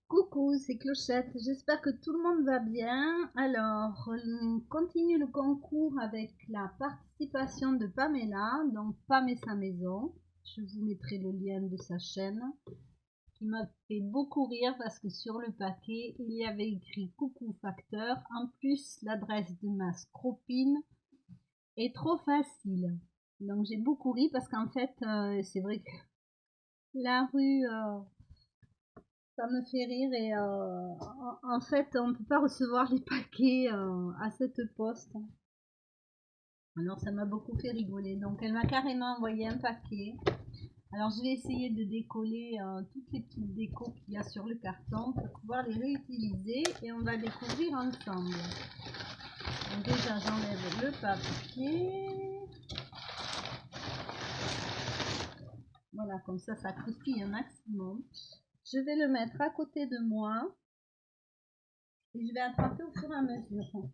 Coucou, c'est Clochette. J'espère que tout le monde va bien. Alors, on continue le concours avec la participation de Pamela, donc Pam et sa maison. Je vous mettrai le lien de sa chaîne, qui m'a fait beaucoup rire parce que sur le paquet, il y avait écrit Coucou Facteur. En plus, l'adresse de ma scropine est trop facile. Donc, j'ai beaucoup ri parce qu'en fait, c'est vrai que la rue... ça me fait rire et en fait, on ne peut pas recevoir les paquets à cette poste. Alors, ça m'a beaucoup fait rigoler. Donc, elle m'a carrément envoyé un paquet. Alors, je vais essayer de décoller toutes les petites décos qu'il y a sur le carton pour pouvoir les réutiliser et on va découvrir ensemble. Donc, déjà, j'enlève le papier. Voilà, comme ça croustille un maximum. Je vais le mettre à côté de moi. Et je vais attraper au fur et à mesure.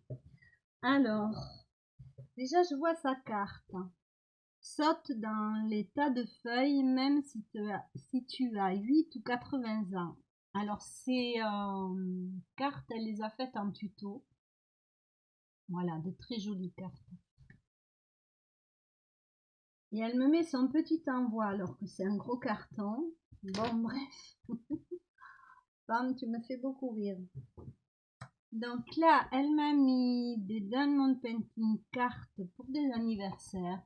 Alors, déjà je vois sa carte. Saute dans les tas de feuilles même si tu as 8 ou 80 ans. Alors ces cartes, elle les a faites en tuto. Voilà, de très jolies cartes. Et elle me met son petit envoi alors que c'est un gros carton. Bon, bref. Bam, tu me fais beaucoup rire. Donc là, elle m'a mis des Diamond Painting cartes pour des anniversaires.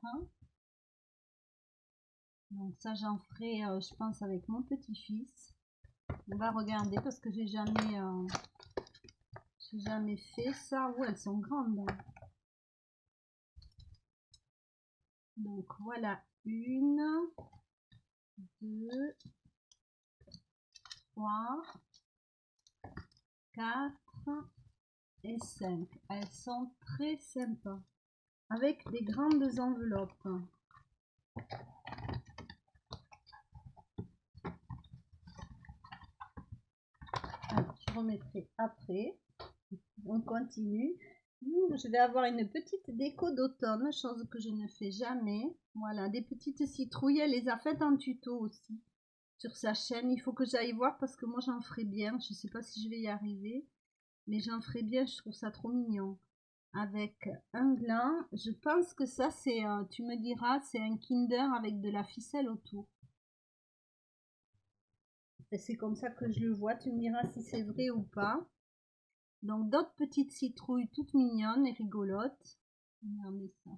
Donc ça, j'en ferai, je pense, avec mon petit-fils. On va regarder parce que j'ai jamais fait ça. Oh, elles sont grandes. Donc voilà, 1, 2, 3, 4 et 5. Elles sont très sympas. Avec des grandes enveloppes. Alors, je remettrai après. On continue. Je vais avoir une petite déco d'automne, chose que je ne fais jamais. Voilà, des petites citrouilles. Elle les a faites en tuto aussi sur sa chaîne. Il faut que j'aille voir parce que moi j'en ferai bien. Je ne sais pas si je vais y arriver, mais j'en ferai bien. Je trouve ça trop mignon. Avec un gland. Je pense que ça c'est, tu me diras, c'est un Kinder avec de la ficelle autour. C'est comme ça que je le vois. Tu me diras si c'est vrai ou pas. Donc d'autres petites citrouilles toutes mignonnes et rigolotes. Regardez ça.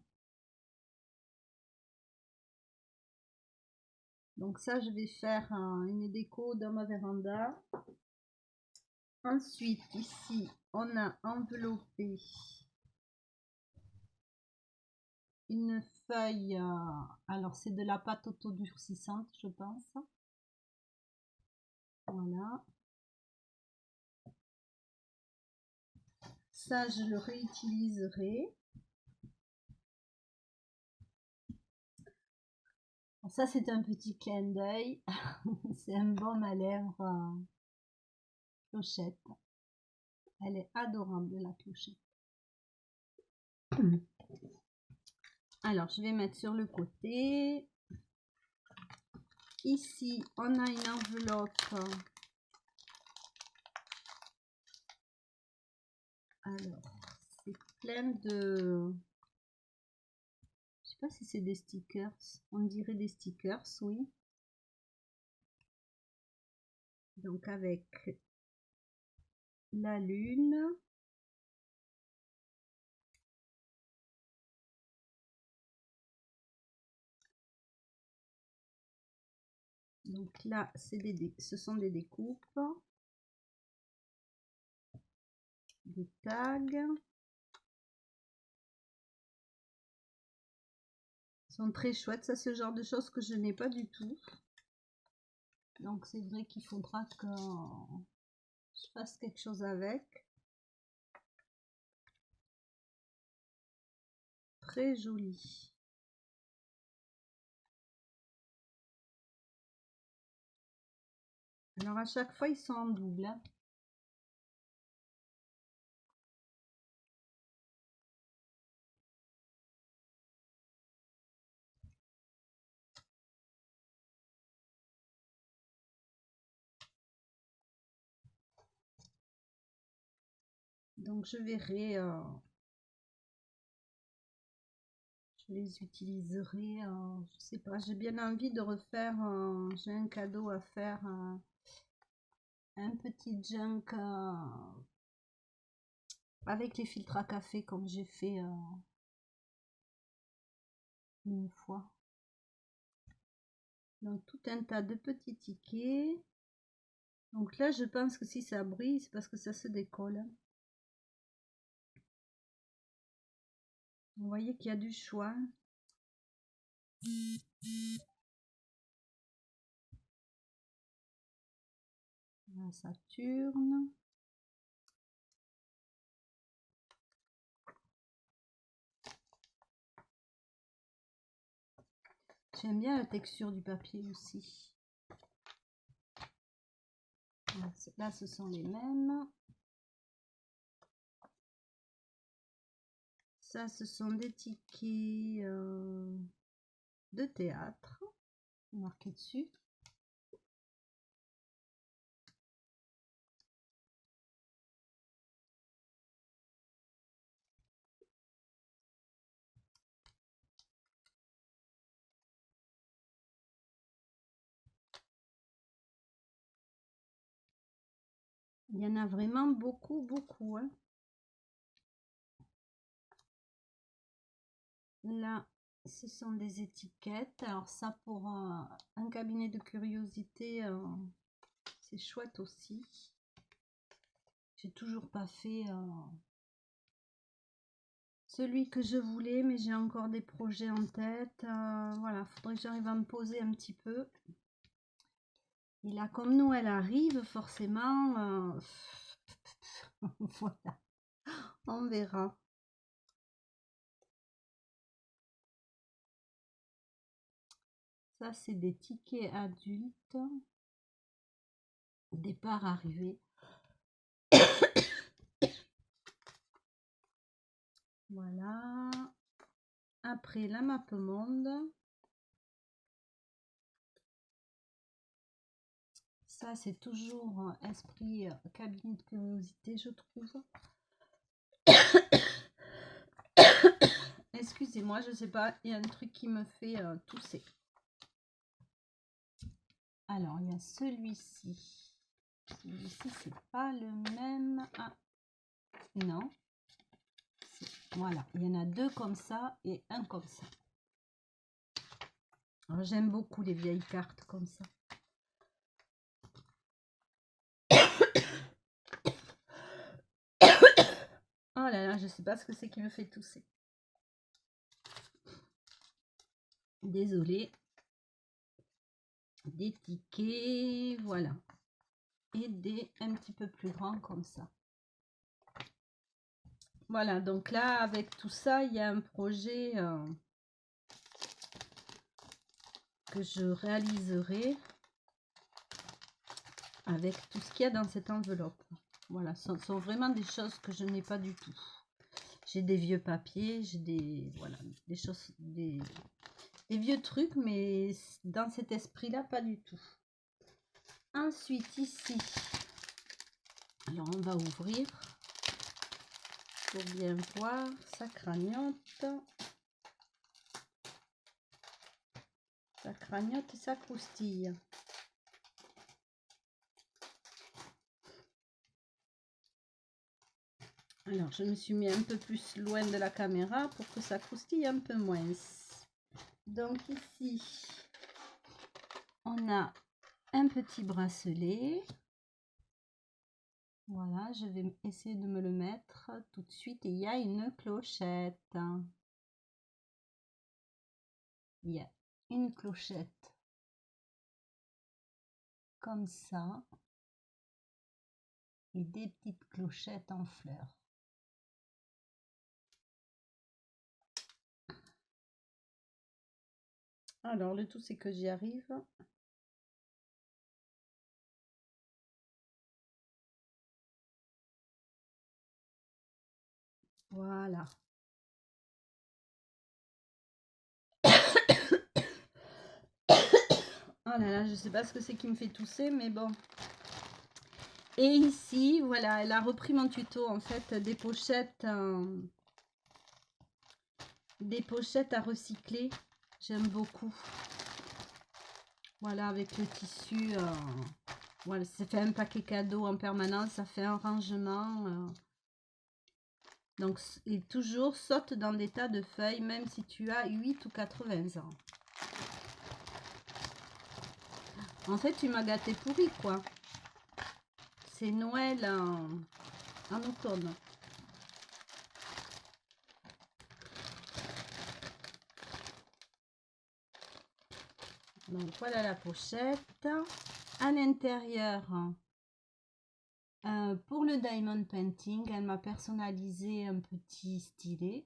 Donc ça, je vais faire une déco dans ma véranda. Ensuite, ici, on a enveloppé une feuille. Alors, c'est de la pâte autodurcissante, je pense. Voilà. Ça, je le réutiliserai. Ça, c'est un petit clin d'œil. C'est un baume à lèvres Clochette. Elle est adorable, la Clochette. Alors, je vais mettre sur le côté. Ici, on a une enveloppe. Alors, c'est plein de... Je sais pas si c'est des stickers. On dirait des stickers, oui. Donc, avec la lune. Donc là, ce sont des découpes. Des tags. Ils sont très chouettes. Ça, c'est le genre de choses que je n'ai pas du tout. Donc, c'est vrai qu'il faudra que je fasse quelque chose avec. Très joli. Alors, à chaque fois, ils sont en double. Hein. Donc je verrai, je les utiliserai, je sais pas, j'ai bien envie de refaire, j'ai un cadeau à faire, un petit junk avec les filtres à café comme j'ai fait une fois. Donc tout un tas de petits tickets. Donc là je pense que si ça brille c'est parce que ça se décolle. Vous voyez qu'il y a du choix. La Saturne. J'aime bien la texture du papier aussi. Là, ce sont les mêmes. Ça, ce sont des tickets de théâtre marqués dessus. Il y en a vraiment beaucoup, beaucoup. Hein. Là, ce sont des étiquettes. Alors ça, pour un cabinet de curiosité, c'est chouette aussi. J'ai toujours pas fait celui que je voulais, mais j'ai encore des projets en tête. Voilà, faudrait que j'arrive à me poser un petit peu. Et là, comme Noël arrive, forcément, voilà, on verra. Ça, c'est des tickets adultes. Départ arrivé. Voilà. Après, la map monde. Ça, c'est toujours esprit cabinet de curiosité, je trouve. Excusez-moi, je sais pas, il y a un truc qui me fait tousser. Alors, il y a celui-ci. Celui-ci, c'est pas le même. Ah, non. Voilà, il y en a deux comme ça et un comme ça. J'aime beaucoup les vieilles cartes comme ça. Oh là là, je sais pas ce que c'est qui me fait tousser. Désolée. Des tickets, voilà. Et des un petit peu plus grands comme ça. Voilà, donc là, avec tout ça, il y a un projet que je réaliserai avec tout ce qu'il y a dans cette enveloppe. Voilà, ce sont vraiment des choses que je n'ai pas du tout. J'ai des vieux papiers, j'ai des, voilà, des choses, des vieux trucs, mais dans cet esprit-là, pas du tout. Ensuite, ici, alors on va ouvrir pour bien voir, ça cragnote. Ça cragnote et ça croustille. Alors, je me suis mis un peu plus loin de la caméra pour que ça croustille un peu moins. Donc ici, on a un petit bracelet. Voilà, je vais essayer de me le mettre tout de suite. Et il y a une clochette. Il y a une clochette comme ça. Et des petites clochettes en fleurs. Alors, le tout, c'est que j'y arrive. Voilà. Oh là là, je sais pas ce que c'est qui me fait tousser, mais bon. Et ici, voilà, elle a repris mon tuto en fait des pochettes à recycler. J'aime beaucoup. Voilà, avec le tissu. Voilà, ça fait un paquet cadeau en permanence, ça fait un rangement. Donc, et toujours saute dans des tas de feuilles, même si tu as 8 ou 80 ans. En fait, tu m'as gâté pourri, quoi. C'est Noël en automne. Donc, voilà la pochette. À l'intérieur, pour le Diamond Painting, elle m'a personnalisé un petit stylet.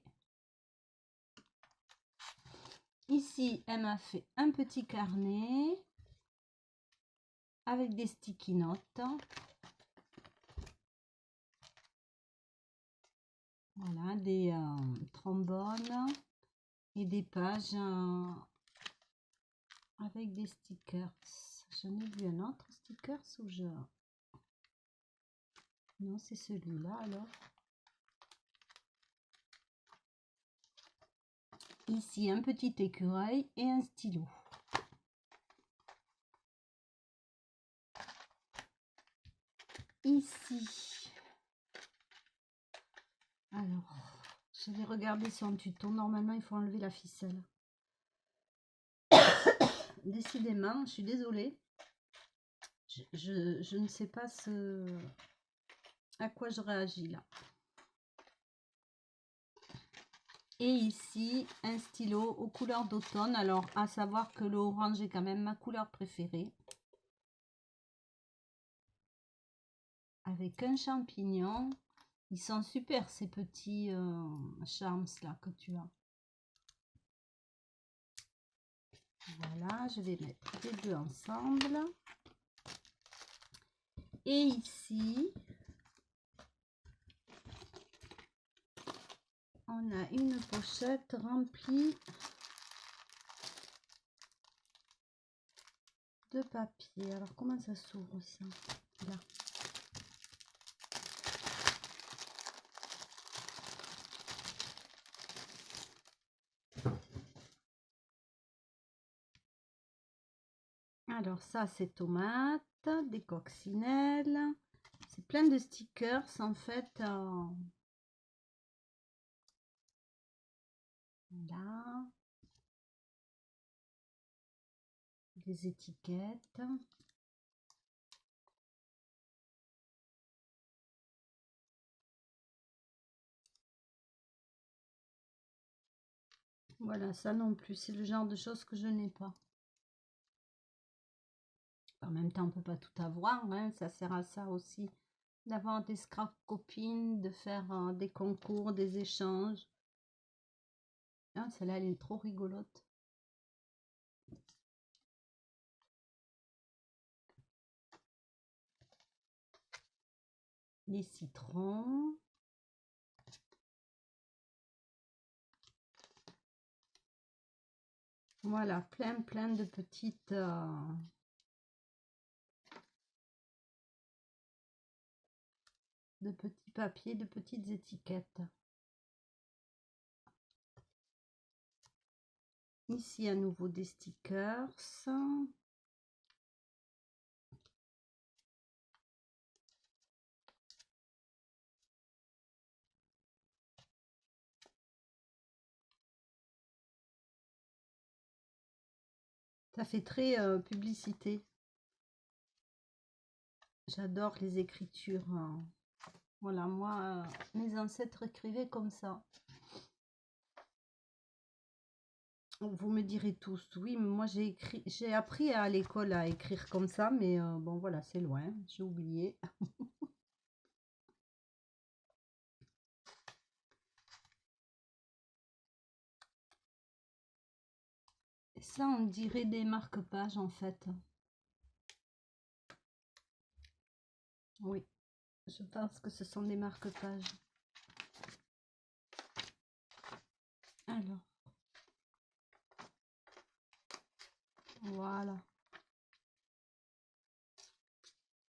Ici, elle m'a fait un petit carnet avec des sticky notes. Voilà, des trombones et des pages avec des stickers. J'en ai vu un autre stickers ou je... Non, c'est celui-là alors. Ici, un petit écureuil et un stylo. Ici, alors, je vais regarder son tuto. Normalement, il faut enlever la ficelle. Décidément, je suis désolée. Je ne sais pas à quoi je réagis là. Et ici, un stylo aux couleurs d'automne. Alors, à savoir que le orange est quand même ma couleur préférée. Avec un champignon. Ils sont super ces petits charms là que tu as. Voilà, je vais mettre les deux ensemble. Et ici, on a une pochette remplie de papier. Alors, comment ça s'ouvre ça? Là. Alors ça c'est tomates, des coccinelles, c'est plein de stickers en fait. Là, des étiquettes. Voilà, ça non plus, c'est le genre de choses que je n'ai pas. En même temps, on peut pas tout avoir, hein, ça sert à ça aussi, d'avoir des scrap copines, de faire des concours, des échanges. Ah, celle-là, elle est trop rigolote. Les citrons. Voilà, plein de petites... de petits papiers, de petites étiquettes. Ici, à nouveau des stickers. Ça fait très publicité. J'adore les écritures. Voilà, moi, mes ancêtres écrivaient comme ça. Vous me direz tous, oui, mais moi j'ai appris à l'école à écrire comme ça, mais bon voilà, c'est loin, j'ai oublié. Ça, on dirait des marque-pages en fait. Oui, je pense que ce sont des marque-pages. Alors, voilà.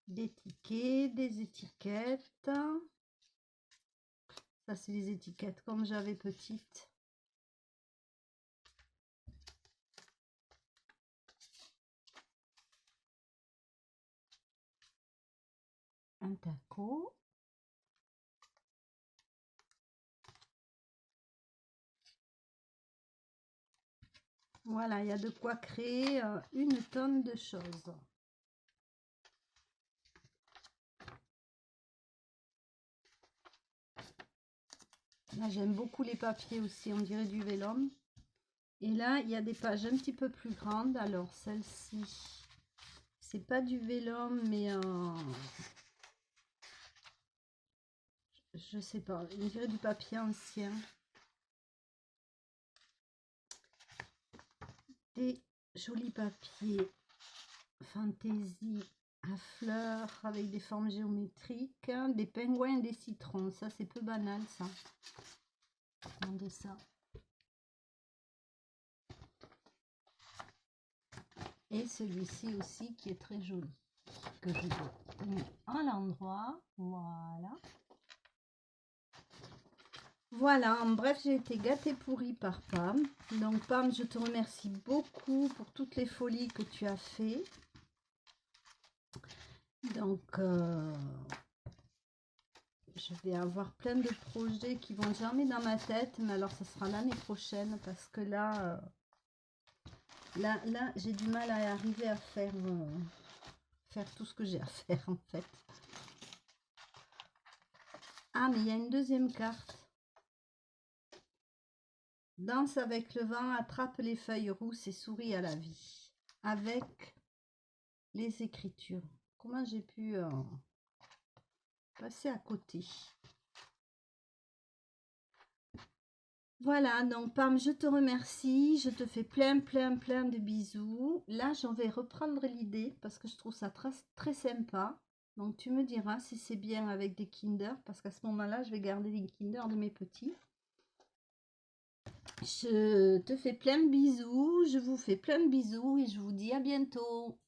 des tickets, des étiquettes. Ça, c'est les étiquettes comme j'avais petite. Un taco. Voilà, il y a de quoi créer une tonne de choses. Là, j'aime beaucoup les papiers aussi, on dirait du vélum. Et là, il y a des pages un petit peu plus grandes. Alors, celle-ci, c'est pas du vélum, mais je sais pas, on dirait du papier ancien. Des jolis papiers fantaisie à fleurs avec des formes géométriques, des pingouins et des citrons. Ça, c'est peu banal, ça. Regardez ça. Et celui-ci aussi qui est très joli, que je dois tenir à l'endroit. Voilà. Voilà, en bref, j'ai été gâtée pourrie par Pam. Donc Pam, je te remercie beaucoup pour toutes les folies que tu as fait. Donc, je vais avoir plein de projets qui vont jamais dans ma tête, mais alors ça sera l'année prochaine parce que là, là, j'ai du mal à arriver à faire tout ce que j'ai à faire en fait. Ah, mais il y a une deuxième carte. Danse avec le vent, attrape les feuilles rousses et souris à la vie. Avec les écritures. Comment j'ai pu passer à côté? Voilà, donc Pam, je te remercie. Je te fais plein de bisous. Là, j'en vais reprendre l'idée parce que je trouve ça très, très sympa. Donc, tu me diras si c'est bien avec des Kinder parce qu'à ce moment-là, je vais garder les Kinder de mes petits. Je te fais plein de bisous, je vous fais plein de bisous et je vous dis à bientôt.